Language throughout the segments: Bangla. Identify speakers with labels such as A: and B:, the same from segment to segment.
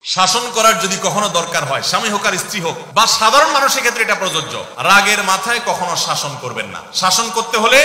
A: শাসন করার যদি কখনো দরকার হয়, স্বামী হোক আর স্ত্রী হোক বা সাধারণ মানুষের ক্ষেত্রে এটা প্রযোজ্য। রাগের মাথায় কখনো শাসন করবেন না। শাসন করতে হলে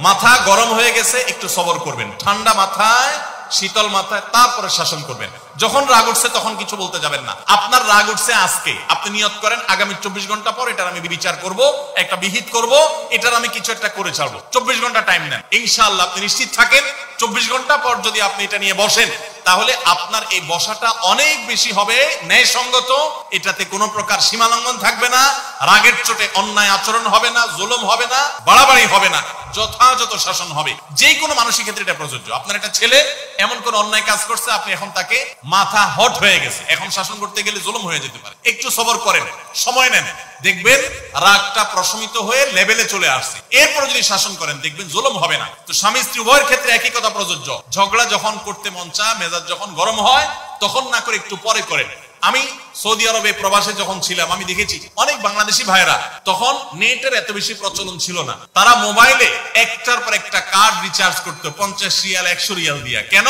A: মাথা গরম হয়ে গেছে, একটু সবর করবেন, ঠান্ডা মাথায় শীতল মাথায় তারপরে শাসন করবেন। যখন রাগ উঠছে তখন কিছু বলতে যাবেন না। আপনার রাগ উঠছে আজকে, আপনি নিয়ত করেন আগামী 24 ঘন্টা পর এটার আমি বিচার করব, একটা বিহিত করব, এটার আমি কিছু একটা করে ছাড়বো। 24 ঘন্টা টাইম নেন, ইনশাআল্লাহ আপনি নিশ্চিত থাকেন 24 ঘন্টা পর যদি আপনি এটা নিয়ে বসেন তাহলে আপনার এই বসাটা অনেক বেশি হবে ন্যায়সঙ্গত। এটাতে কোনো প্রকার সীমালঙ্ঘন থাকবে না, রাগের চোটে অন্যায় আচরণ হবে না, জুলুম হবে না, বাড়াবাড়ি হবে না, যথাযথ শাসন হবে। যে কোনো মানুষের ক্ষেত্রে এটা প্রযোজ্য। আপনার একটা ছেলে এমন কোন অন্যায় কাজ করছে, আপনি এখন তাকে মাথা হট হয়ে গেছে, এখন শাসন করতে গেলে জুলুম হয়ে যেতে পারে। একটু সবর করেন, সময় নেন, দেখবেন রাগটা প্রশমিত হয়ে লেভেলে চলে আসছে। এরপর যদি শাসন করেন দেখবেন জুলুম হবে না। তো স্বামী স্ত্রী উভয়ের ক্ষেত্রে একই কথা প্রযোজ্য। ঝগড়া যখন করতে মন চায়, মেজাজ যখন গরম হয়, তখন না করে একটু পরে করেন। আমি সৌদি আরবে প্রবাসে যখন ছিলাম আমি দেখেছি অনেক বাংলাদেশি ভাইরা, তখন নেটের এত বেশি প্রচলন ছিল না, তারা মোবাইলে একটার পর একটা কার্ড রিচার্জ করতো 50 রিয়াল 100 রিয়াল দিয়া। কেন?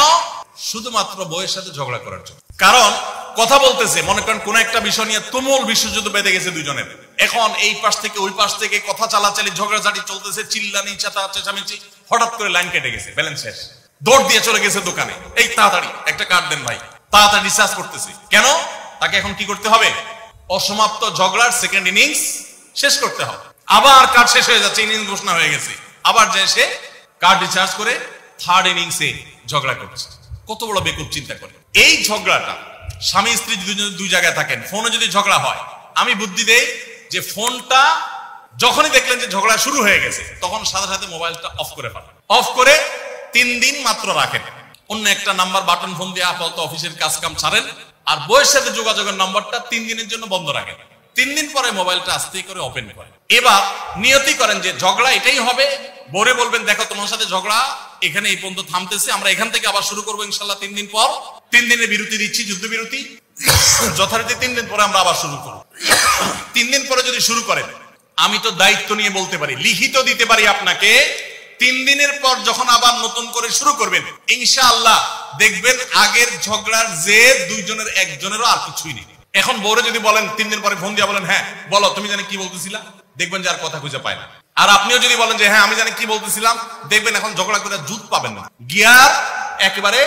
A: শুধুমাত্র বউয়ের সাথে ঝগড়া করার জন্য। কারণ কথা বলতেছে, মনে করেন কোন একটা বিষয় নিয়ে তুমুল বিশ্বযুদ্ধ বেঁধে গেছে দুজনের, এখন এই পাশ থেকে ওই পাশ থেকে কথা চালাচালি ঝগড়াঝাটি চলতেছে, চিল্লানি চেঁচামেচি, হঠাৎ করে লাইন কেটে গেছে, ব্যালেন্স শেষ, দৌড় দিয়ে চলে গেছে দোকানে, এই তাড়াতাড়ি একটা কার্ড দেন ভাই, তাড়াতাড়ি রিচার্জ করতেছে। কেন? তাকে এখন কি করতে হবে? অসমাপ্ত ঝগড়ার সেকেন্ড ইনিংস শেষ করতে হবে। আবার কার্ড শেষ হয়ে যাচ্ছে, ইনিংস ঘোষণা হয়ে গেছে, আবার যে সে কার্ড রিচার্জ করে থার্ড ইনিংসে ঝগড়া করছে। কত বড় বেকুব চিন্তা করে। এই ঝগড়াটা স্বামী স্ত্রী দুই জায়গায় থাকেন, ফোনে যদি ঝগড়া হয়, আমি বুদ্ধি দেই যে ফোনটা যখনই দেখলেন যে ঝগড়া শুরু হয়ে গেছে তখন সাথে সাথে মোবাইলটা অফ করে ফেলেন। অফ করে 3 দিন মাত্র রাখেন, অন্য একটা নাম্বার বাটন ফোন দিয়ে আপাতত অফিসের কাজ কাম ছাড়েন, আর বউয়ের সাথে যোগাযোগের নাম্বারটা 3 দিনের জন্য বন্ধ রাখেন। 3 দিন পরে মোবাইলটা আস্তে করে ওপেন করেন। এবার নিয়তি করেন যে ঝগড়া এটাই হবে। বউরে বলবেন, দেখো তোমার সাথে ঝগড়া এখানে এই পর্যন্ত থামতেছে, আমরা এখান থেকে আবার শুরু করবো ইনশাল্লাহ 3 দিন পর। 3 দিনের বিরতি দিচ্ছি, যুদ্ধ বিরতি, যথারীতি 3 দিন পরে আমরা আবার শুরু করব। 3 দিন পরে যদি শুরু করেন, আমি তো দায়িত্ব নিয়ে বলতে পারি, লিখিত দিতে পারি আপনাকে, 3 দিনের পর যখন আবার নতুন করে শুরু করবেন ইনশাআল্লাহ দেখবেন আগের ঝগড়ার যে দুইজনের একজনেরও আর কিছুই নেই। এখন বউরে যদি বলেন 3 দিন পরে ফোন দিয়ে বলেন, হ্যাঁ বলো তুমি জানি কি বলতেছিলা, দেখবেন যে আর কথা খুঁজে পায় না। আর আপনিও যদি বলেন যে হ্যাঁ আমি জানি কি বলতেছিলাম, দেখবেন এখন ঝগড়া করে জুত পাবেন না, গিয়ার একেবারে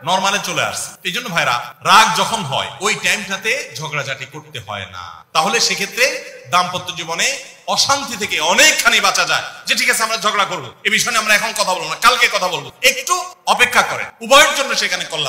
A: নরমালে চলে আসছে। এই জন্য ভাইরা, রাগ যখন হয় ওই টাইমটাতে ঝগড়াঝাটি করতে হয় না। তাহলে সেক্ষেত্রে দাম্পত্য জীবনে অশান্তি থেকে অনেকখানি বাঁচা যায়। যে ঠিক আছে আমরা ঝগড়া করবো, এই বিষয়ে আমরা এখন কথা বলবো না, কালকে কথা বলবো, একটু অপেক্ষা করেন, উভয়ের জন্য সেখানে কল্যাণ।